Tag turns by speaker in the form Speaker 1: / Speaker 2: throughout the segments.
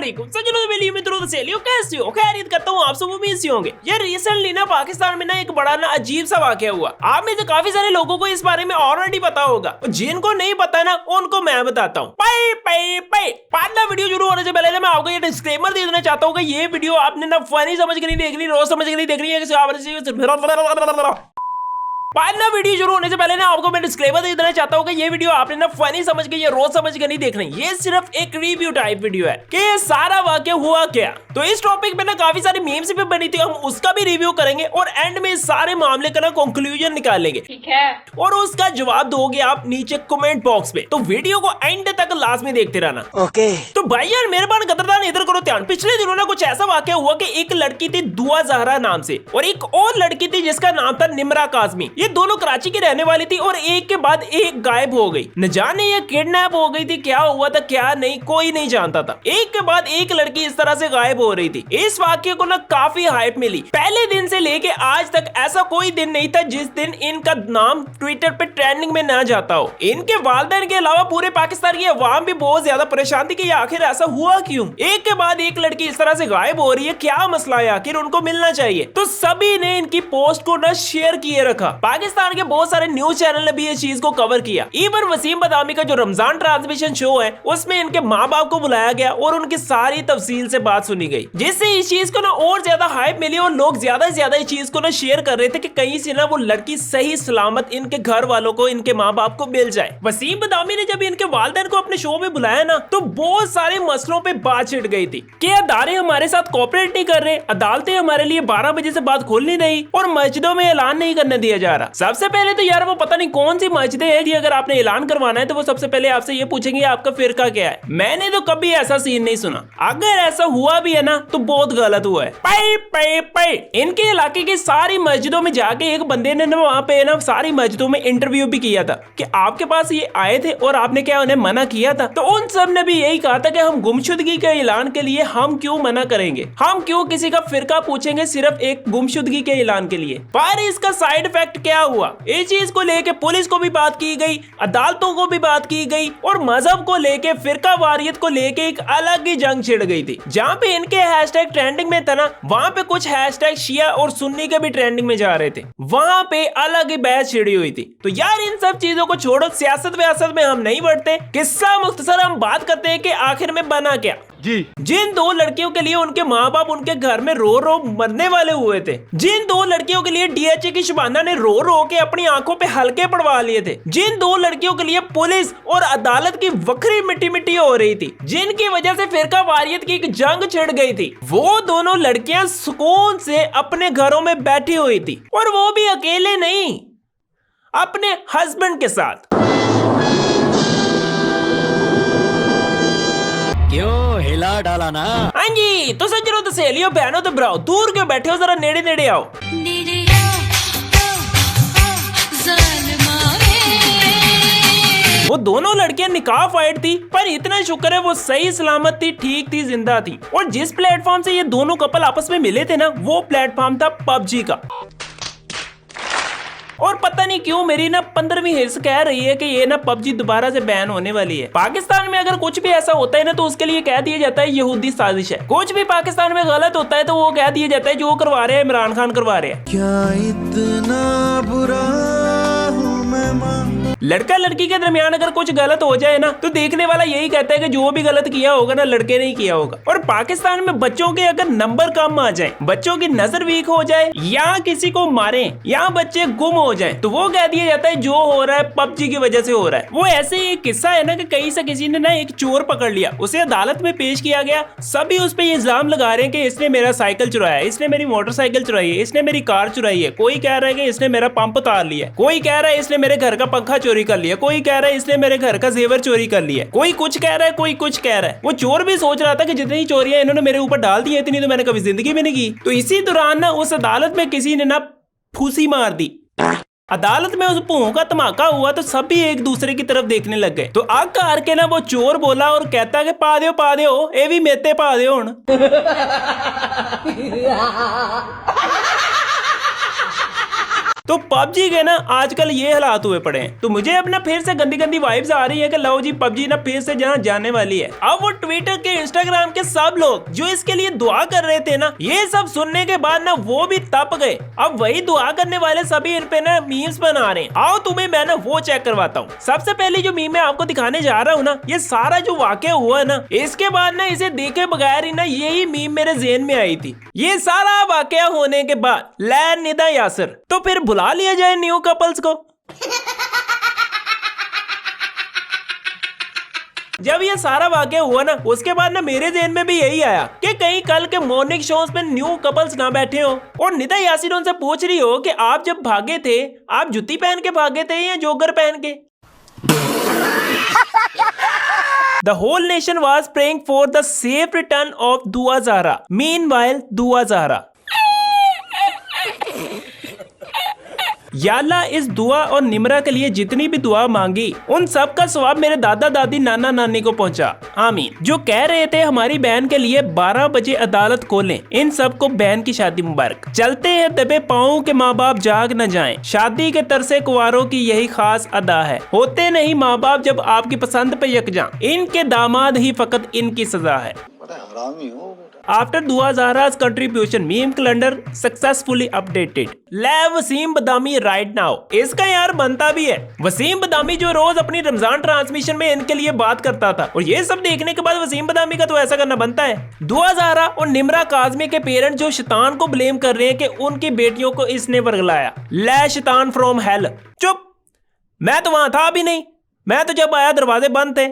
Speaker 1: मित्रों कैसे हो? खैरियत करता हूँ, आप सब उम्मीद से होंगे। ये रिसेंटली ना पाकिस्तान में ना एक बड़ा ना अजीब सा वाकया हुआ। आप में से काफी सारे लोगों को इस बारे में ऑलरेडी पता होगा, जिनको नहीं पता ना उनको मैं बताता हूँ। वीडियो शुरू होने से पहले ना मैं आपको ये डिस्क्लेमर दे देना चाहता हूँ कि ये वीडियो आपने ना फनी समझ के नहीं देखनी, रोज समझ के नहीं देखनी है। वीडियो शुरू होने से पहले ना आपको मैं डिस्क्लेमर दे देना चाहता हूँ कि ये वीडियो आपने ना फनी समझ के या रोज समझ के नहीं देखना। ये सिर्फ एक रिव्यू टाइप वीडियो है कि ये सारा वाकया हुआ क्या। तो इस टॉपिक पे ना काफी सारी मीम्स भी बनी थी, हम उसका भी रिव्यू करेंगे और एंड में इस सारे मामले का ना कंक्लूजन निकालेंगे, ठीक है? और उसका जवाब दोगे आप नीचे कमेंट बॉक्स में। तो वीडियो को एंड तक लास्ट में देखते रहना, ओके? तो भाई यार मेहरबान कदरदान इधर करो ध्यान। पिछले दिनों ना कुछ ऐसा वाकया हुआ कि एक लड़की थी दुआ ज़हरा नाम से और एक और लड़की थी जिसका नाम था निमरा काज़मी। ये दोनों कराची की रहने वाली थी और एक के बाद एक गायब हो गई। न जाने ये किडनैप हो गई थी, क्या हुआ था क्या नहीं, कोई नहीं जानता था। एक के बाद एक लड़की इस तरह से गायब हो रही थी। इस वाक्य को ना काफी हाइप मिली। पहले दिन से लेके आज तक ऐसा कोई दिन नहीं था जिस दिन इनका नाम ट्विटर पे ट्रेंडिंग में ना जाता हो। इनके वालिदैन के अलावा पूरे पाकिस्तान की अवाम भी बहुत ज्यादा परेशान थी कि आखिर ऐसा हुआ क्यों। एक के बाद एक लड़की इस तरह से गायब हो रही है, क्या मसला है, आखिर उनको मिलना चाहिए। तो सभी ने इनकी पोस्ट को ना शेयर किए रखा। पाकिस्तान के बहुत सारे न्यूज चैनल ने भी इस चीज को कवर किया। इवन वसीम बदामी का जो रमजान ट्रांसमिशन शो है उसमें इनके माँ बाप को बुलाया गया और उनकी सारी तफसील से बात सुनी गई, जिससे इस चीज को ना और ज्यादा हाइप मिली और लोग ज्यादा से ज्यादा इस चीज को ना शेयर कर रहे थे कि कहीं से ना वो लड़की सही सलामत इनके घर वालों को, इनके माँ बाप को मिल जाए। वसीम बदामी ने जब इनके वालिदैन को अपने शो में बुलाया ना तो बहुत सारे मसलों पे बात छिड़ गई थी कि अदारे हमारे साथ कोऑपरेट नहीं कर रहे, अदालतें हमारे लिए 12 बजे से बाद खोल नहीं रही और मस्जिदों में ऐलान नहीं करने दिया जा रहा। सबसे पहले तो यार वो पता नहीं कौन सी मस्जिदें हैं कि अगर आपने ऐलान करवाना है तो वो सबसे पहले आपसे ये पूछेंगे आपका फिरका क्या है। मैंने तो कभी ऐसा सीन नहीं सुना। अगर ऐसा हुआ भी है ना तो बहुत गलत हुआ है। इनके इलाके की सारी मस्जिदों में जाके एक बंदे ने ना वहाँ पे ना सारी मस्जिदों में इंटरव्यू भी किया था कि आपके पास ये आए थे और आपने क्या उन्हें मना किया था। तो उन सब ने भी यही कहा था कि हम गुमशुदगी के ऐलान के लिए हम क्यों मना करेंगे, हम क्यों किसी का फिरका पूछेंगे सिर्फ एक गुमशुदगी के ऐलान के लिए। पर इसका साइड इफेक्ट क्या हुआ, इस चीज को लेके पुलिस को भी बात की गई, अदालतों को भी बात की गई और मजहब को लेके, फिरका वारियत को लेके एक अलग ही जंग छिड़ गई थी। जहाँ पे इनके हैशटैग ट्रेंडिंग में था ना, वहाँ पे कुछ हैशटैग शिया और सुन्नी के भी ट्रेंडिंग में जा रहे थे। वहाँ पे अलग ही बहस छिड़ी हुई थी। तो यार इन सब चीजों को छोड़ो, सियासत व्यासत में हम नहीं बढ़ते, किस्सा मुख्तसर हम बात करते हैं कि आखिर में बना क्या जी। जिन दो लड़कियों के लिए उनके माँ बाप उनके घर में रो रो मरने वाले हुए थे, जिन दो लड़कियों के लिए डीएचए की शबाना ने रो रो के अपनी आंखों पे हल्के पड़वा लिए थे, जिन दो लड़कियों के लिए पुलिस और अदालत की वक्री मिट्टी मिट्टी हो रही थी, जिनकी वजह से फिरका वारियत की एक जंग छिड़ गई थी, वो दोनों लड़कियां सुकून से अपने घरों में बैठी हुई थी और वो भी अकेले नहीं, अपने हस्बैंड के साथ।
Speaker 2: क्यों हिला डाला ना?
Speaker 1: हाँ जी, तो सज्जनों तो सहेलियों बहनों तो भराओ, दूर क्यों बैठे हो, जरा नेड़े नेड़े आओ। वो दोनों लड़कियां निकाहफाइड थी पर इतना शुक्र है वो सही सलामत थी, ठीक थी, जिंदा थी। और जिस प्लेटफॉर्म से ये दोनों कपल आपस में मिले थे ना, वो प्लेटफॉर्म था पबजी का। और पता नहीं क्यों मेरी ना 15वीं हिस्स कह रही है कि ये ना पबजी दोबारा से बैन होने वाली है। पाकिस्तान में अगर कुछ भी ऐसा होता है ना तो उसके लिए कह दिया जाता है यहूदी साजिश है। कुछ भी पाकिस्तान में गलत होता है तो वो कह दिया जाता है जो करवा रहे हैं इमरान खान करवा रहे हैं।
Speaker 3: क्या इतना बुरा हूं मैं मां?
Speaker 1: लड़का लड़की के दरमियान अगर कुछ गलत हो जाए ना तो देखने वाला यही कहता है कि जो भी गलत किया होगा ना लड़के ने ही किया होगा। और पाकिस्तान में बच्चों के अगर नंबर कम आ जाए, बच्चों की नजर वीक हो जाए या किसी को मारे या बच्चे गुम हो जाए तो वो कह दिया जाता है जो हो रहा है पबजी की वजह से हो रहा है। वो ऐसे ही एक किस्सा है ना कि कहीं से किसी ने ना एक चोर पकड़ लिया, उसे अदालत में पेश किया गया, सभी उस पर इल्जाम लगा रहे हैं कि इसने मेरा साइकिल चुराया, इसने मेरी मोटरसाइकिल चुराई है, इसने मेरी कार चुराई है, कोई कह रहा है कि इसने मेरा पंप उतार लिया, कोई कह रहा है इसने मेरे घर का पंखा चोरी कर लिया, कोई कह रहा है इसने मेरे घर का जेवर चोरी कर लिया, कोई कुछ कह रहा है, कोई कुछ कह रहा है। वो चोर भी सोच रहा था कि जितनी चोरियां इन्होंने मेरे ऊपर डाल दी है इतनी तो मैंने कभी जिंदगी में नहीं की। तो इसी दौरान ना उस अदालत में किसी ने ना फूसी मार दी। अदालत में उस भूं का धमाका हुआ तो सभी एक दूसरे की तरफ देखने लग गए। तो आग कार के ना वो चोर बोला और कहता कि पा दियो ए भी मेते पा दियो हुण। तो पबजी के ना आजकल ये हालात हुए पड़े हैं। तो मुझे अपना फिर से गंदी गंदी वाइब्स आ रही है कि लो जी पबजी ना फिर से जहाँ जाने वाली है। अब वो ट्विटर के इंस्टाग्राम के सब लोग जो इसके लिए दुआ कर रहे थे ना, ये सब सुनने के बाद ना वो भी तप गए। अब वही दुआ करने वाले सभी इन पे ना मीम्स बना रहे हैं। आओ तुम्हें मैं ना वो चेक करवाता हूँ। सबसे पहले जो मीम मैं आपको दिखाने जा रहा हूँ ना, ये सारा जो वाकया हुआ ना, इसके बाद ना इसे देखे बगैर ही ना यही मीम मेरे ज़हन में आई थी। ये सारा वाकया होने के बाद लैन निदा यासिर, तो फिर बुला लिया जाए न्यू कपल्स को। जब ये सारा वाकया हुआ ना, उसके बाद ना मेरे ज़हन में भी यही आया कि कहीं कल के मॉर्निंग शोज में न्यू कपल्स ना बैठे हो और निदा यासिर उनसे पूछ रही हो कि आप जब भागे थे, आप जूती पहन के भागे थे या जोगर पहन के। The whole nation was praying for the safe return of Dua Zahra. Meanwhile, Dua Zahra. या अल्लाह इस दुआ और निमरा के लिए जितनी भी दुआ मांगी उन सब का सवाब मेरे दादा दादी नाना नानी को पहुंचा, आमीन। जो कह रहे थे हमारी बहन के लिए 12 बजे अदालत खोलें, इन सबको बहन की शादी मुबारक। चलते हैं दबे पाँव के माँ बाप जाग न जाएं, शादी के तरसे कुंवारों की यही खास अदा है। होते नहीं माँ बाप जब आपकी पसंद पे यकजा, इनके दामाद ही फकत इनकी सजा है। After Dua Zahra's contribution, meme calendar successfully updated. ले वसीम बदामी right now. इसका यार बनता भी है। वसीम बदामी जो रोज अपनी रमजान ट्रांसमिशन में इनके लिए बात करता था, और ये सब देखने के बाद वसीम बदामी का तो ऐसा करना बनता है। दुआ ज़हरा और निमरा काज़मी के पेरेंट्स जो शैतान को ब्लेम कर रहे हैं कि उनकी बेटियों को इसने वर्गलाया। ले शैतान फ्रॉम हेल। चुप, मैं तो वहां था भी नहीं, मैं तो जब आया दरवाजे बंद थे।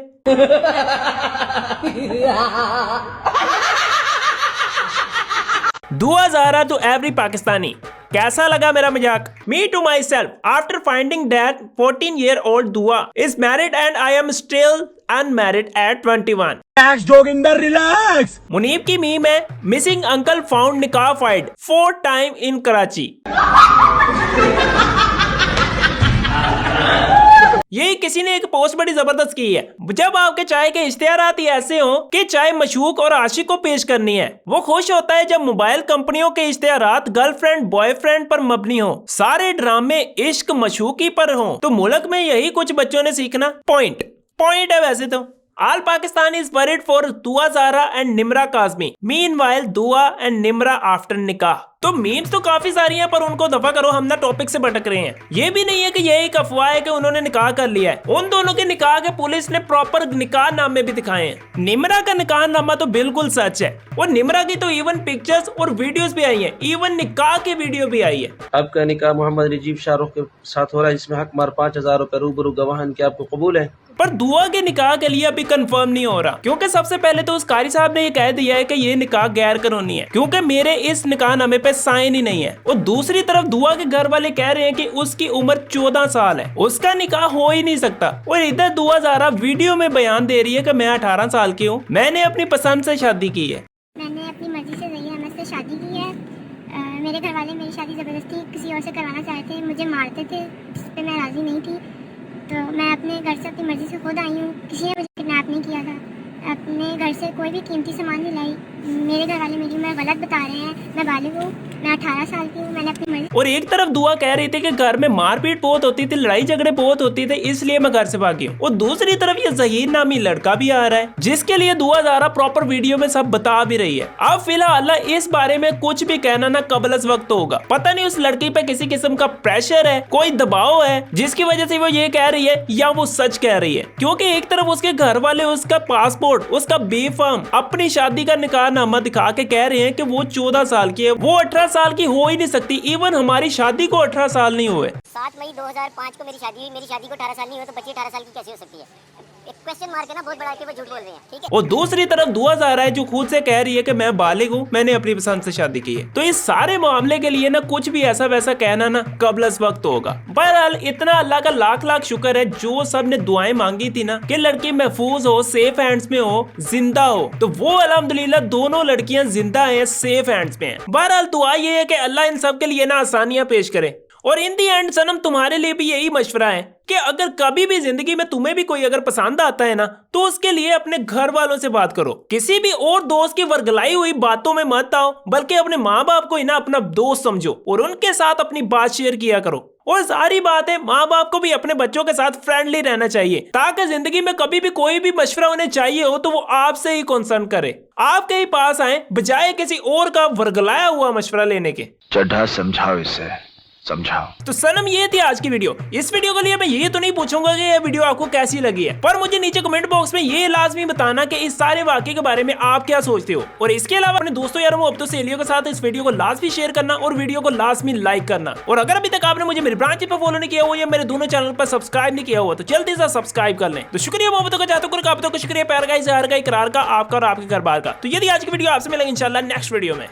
Speaker 1: दुआ ज़हरा टू एवरी पाकिस्तानी, कैसा लगा मेरा मजाक? Me to myself after finding that 14-year-old Dua is married and I am still unmarried at 21.
Speaker 2: Joginder relax.
Speaker 1: Muneeb की मीम है, मिसिंग अंकल फाउंड निकाफाइड 4 times in कराची। ये किसी ने एक पोस्ट बड़ी जबरदस्त की है। जब आपके चाय के इश्तिहारात ही ऐसे हो कि चाय मशूक और आशिक को पेश करनी है, वो खुश होता है जब मोबाइल कंपनियों के इश्तिहारात गर्लफ्रेंड बॉयफ्रेंड पर मबनी हो, सारे ड्रामे इश्क मशूकी पर हो। तो मुल्क में यही कुछ बच्चों ने सीखना। पॉइंट है वैसे तो। All Pakistan is worried for Dua Zahra and Nimra Kazmi. Meanwhile, Dua and Nimra after nikah. तो मीम्स तो काफी सारी हैं, पर उनको दफा करो, हम ना टॉपिक से भटक रहे हैं। ये भी नहीं है कि ये एक अफवाह है कि उन्होंने निकाह कर लिया है। उन दोनों के निकाह के पुलिस ने प्रॉपर निकाह नामे भी दिखाए हैं। निमरा का निकाह नामा तो बिल्कुल सच है, और निमरा की तो इवन पिक्चर्स और वीडियोस भी आई हैं, इवन निकाह की वीडियो भी आई है।
Speaker 4: आपका निकाह मोहम्मद नजीब शाहरुख के साथ हो रहा है, जिसमें हक मार 5000 रुपए रूबरू गवाहन के आपको कबूल है?
Speaker 1: पर दुआ के निकाह के लिए अभी कंफर्म नहीं हो रहा, क्योंकि सबसे पहले तो उस कारी साहब ने ये कह दिया है कि ये निकाह गैर कानूनी है, क्योंकि मेरे इस निकाह नामे पे साइन ही नहीं है। और दूसरी तरफ दुआ के घर वाले कह रहे हैं कि उसकी उम्र 14 साल है, उसका निकाह हो ही नहीं सकता। और इधर दुआ ज़हरा वीडियो में बयान दे रही है कि मैं 18 साल की हूँ, मैंने अपनी पसंद से शादी की है।
Speaker 5: मैंने अपनी मर्जी से ज़हीर अहमद से शादी की है। मेरे घर वाले मेरी शादी ज़बरदस्ती किसी और से करवाना चाहते थे, मुझे मारते थे, जिस पे मैं राज़ी नहीं थी। तो मैं अपने घर से अपनी मर्जी से खुद आई हूँ, किसी ने मुझे किडनैप नहीं किया था। अपने घर से कोई भी कीमती सामान नहीं लाई। मेरे घर वाले मेरी उम्र गलत बता रहे हैं, मैं बालिग हूँ, मैं 18 साल की हूँ, मैंने अपनी मर्जी।
Speaker 1: और एक तरफ दुआ कह रही थी कि घर में मारपीट बहुत होती थी, लड़ाई झगड़े बहुत होती थे, इसलिए मैं घर से भागी हूँ। और दूसरी तरफ ये ज़हीर नामी लड़का भी आ रहा है, जिसके लिए दुआ ज़हरा प्रॉपर वीडियो में सब बता भी रही है। अब फिलहाल इस बारे में कुछ भी कहना ना कबल अज़ वक्त होगा। पता नहीं उस लड़की पे किसी किस्म का प्रेशर है, कोई दबाव है, जिसकी वजह से वो ये कह रही है, या वो सच कह रही है। क्योंकि एक तरफ उसके घर वाले उसका पासपोर्ट, उसका बी-फार्म, अपनी शादी का निकाह नामा दिखा के कह रहे हैं कि वो 14 साल की है, वो 18 साल की हो ही नहीं सकती। इवन हमारी शादी को 18 साल नहीं हुए।
Speaker 6: 7 मई 2005 को मेरी शादी हुई, मेरी शादी को 18 साल नहीं हुए, तो बच्ची 18 साल की कैसे हो सकती है? एक क्वेश्चन मार्क है ना, बहुत बड़ा है कि वो झूठ बोल रहे हैं, ठीक है।
Speaker 1: और दूसरी तरफ दुआ ज़हरा है जो खुद से कह रही है कि मैं बालिग हूँ, मैंने अपनी पसंद से शादी की है। तो इस सारे मामले के लिए ना कुछ भी ऐसा वैसा कहना ना कबल अज़ वक्त होगा। बहरहाल इतना अल्लाह का लाख लाख शुक्र है जो सब ने दुआएं मांगी थी ना कि लड़की महफूज हो, सेफ हैंड्स में हो, जिंदा हो, तो वो अल्हम्दुलिल्लाह दोनों लड़कियां जिंदा हैं, सेफ हैंड्स में हैं। बहरहाल दुआ ये है कि अल्लाह इन सब के लिए ना आसानियां पेश करे। और इन दी एंड सनम तुम्हारे लिए भी यही मशवरा है कि अगर कभी भी जिंदगी में तुम्हें भी कोई अगर पसंद आता है ना, तो उसके लिए अपने घर वालों से बात करो। किसी भी और दोस्त की वर्गलाई हुई बातों में मत आओ, बल्कि अपने माँ बाप को ही ना अपना दोस्त समझो और उनके साथ अपनी बात शेयर किया करो। और सारी बात है, माँ बाप को भी अपने बच्चों के साथ फ्रेंडली रहना चाहिए, ताकि जिंदगी में कभी भी कोई भी मशवरा उन्हें चाहिए हो तो वो आपसे ही कंसर्न करे, आपके ही पास आए, बजाय किसी और का वर्गलाया हुआ मशवरा लेने के।
Speaker 7: चड्ढा समझाओ इसे, समझाओ।
Speaker 1: तो सनम ये थी आज की वीडियो। इस वीडियो के लिए मैं ये तो नहीं पूछूंगा कि ये वीडियो आपको कैसी लगी है, पर मुझे नीचे कमेंट बॉक्स में ये लाजमी बताना कि इस सारे वाकये के बारे में आप क्या सोचते हो। और इसके अलावा अपने दोस्तों यारों और तो सहेलियों के साथ इस वीडियो को लाजमी शेयर करना और वीडियो को लाजमी लाइक करना। और अगर अभी तक आपने मुझे मेरे ब्रांच पे फॉलो नहीं किया हुआ या मेरे दोनों चैनल पर सब्सक्राइब नहीं किया हुआ तो जल्दी से सब्सक्राइब कर लें। तो शुक्रिया मोहब्बतों का, जातों का शुक्रिया, प्यार का, इजहार का, इकरार का, आपका और आपके घर बार का। तो यदि आज की वीडियो आपसे मिलेगी इंशाल्लाह नेक्स्ट वीडियो में।